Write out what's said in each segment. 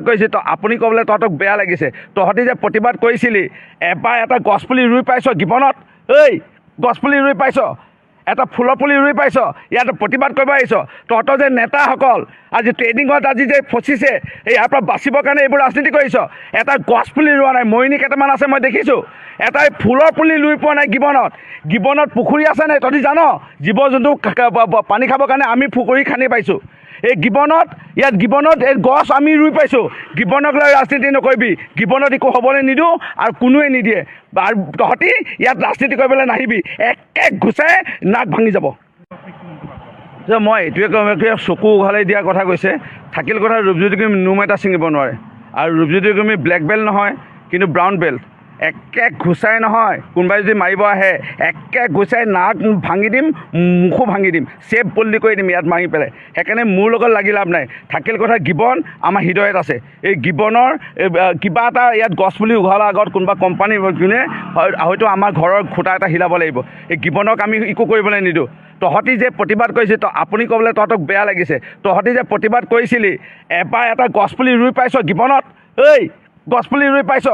কৈছে তো আপুনি ক'বলৈ তহঁতক বেয়া লাগিছে তহঁতি যে প্ৰতিবাদ কৰিছিলি এবাৰ এটা গছপুলি ৰুই পাইছ জীৱনত এই গছপুলি ৰুই পাইছ এটা ফুলৰ পুলি ৰুই পাইছ ইয়াত প্ৰতিবাদ কৰিব আহিছ তহঁতৰ যে নেতাসকল আজি ট্ৰেইনিঙত আজি যে ফচিছে ইয়াৰ পৰা বাচিবৰ কাৰণে এইবোৰ ৰাজনীতি কৰিছ এটা গছপুলি ৰোৱা নাই মৰিনী কেইটামান আছে মই দেখিছোঁ এটাই ফুলৰ পুলি ৰুই পোৱা নাই গিবনত পুখুৰী আছে নাই তহঁতি জান জীৱ জন্তু পানী খাবৰ কাৰণে আমি পুখুৰী খান্দি পাইছোঁ এই গিবনত এই গছ আমি ৰুই পাইছোঁ গিবনক লৈ ৰাজনীতি নকৰিবি গিবনত একো হ'বলৈ নিদিওঁ আৰু কোনোৱে নিদিয়ে আৰু তহঁতি ইয়াত ৰাজনীতি কৰিবলৈ নাহিবি একে ঘুচাই নাক ভাঙি যাব যে মই এইটোৱে কওঁ চকু উঘালি দিয়াৰ কথা কৈছে থাকিল কথা ৰূপজ্যোতি কুৰ্মী নোম এটা ছিঙিব নোৱাৰে আৰু ৰূপজ্যোতি কুৰ্মী ব্লেক বেল্ট নহয় কিন্তু ব্ৰাউন বেল্ট একে ঘুচাই নহয় কোনোবাই যদি মাৰিব আহে একে ঘুচাই নাক ভাঙি দিম মুখো ভাঙি দিম চেপ বল্লি কৰি দিম ইয়াত মাৰি পেলাই সেইকাৰণে মোৰ লগত লাগি লাভ নাই থাকিল কথা গিবন আমাৰ হৃদয়ত আছে এই গিবনৰ কিবা এটা ইয়াত গছপুলি উঘালাৰ আগত কোনোবা কোম্পানী যোনে হয়তো আমাৰ ঘৰৰ খুঁটা এটা হিলাব লাগিব এই গিবনক আমি একো কৰিবলৈ নিদিওঁ তহঁতি যে প্ৰতিবাদ কৰিছে আপুনি ক'বলৈ তহঁতক বেয়া লাগিছে তহঁতি যে প্ৰতিবাদ কৰিছিলি এবাৰ এটা গছপুলি ৰুই পাইছ গিবনত এই গছপুলি ৰুই পাইছ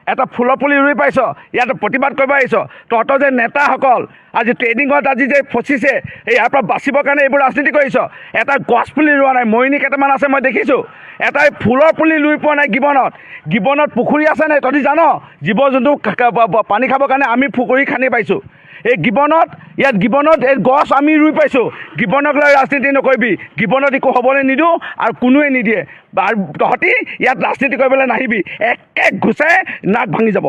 এটা ফুলৰ পুলি ৰুই পাইছ ইয়াত প্ৰতিবাদ কৰিব আহিছ তহঁতৰ যে নেতাসকল আজি ট্ৰেইনিঙত আজি যে ফচিছে ইয়াৰ পৰা বাচিবৰ কাৰণে এইবোৰ ৰাজনীতি কৰিছ এটা গছপুলি ৰোৱা নাই মৰিনী কেইটামান আছে মই দেখিছোঁ এটাই ফুলৰ পুলি ৰুই পোৱা নাই গিবনত পুখুৰী আছে নাই তহঁতি জান জীৱ জন্তু পানী খাবৰ কাৰণে আমি পুখুৰী খান্দি পাইছোঁ এই গিবনত এই গছ আমি ৰুই পাইছোঁ গিবনক লৈ ৰাজনীতি নকৰিবি গিবনত একো হ'বলৈ নিদিওঁ আৰু কোনোৱে নিদিয়ে আৰু তহঁতি ইয়াত ৰাজনীতি কৰিবলৈ নাহিবি একে ঘুচাই নাক ভাঙি যাব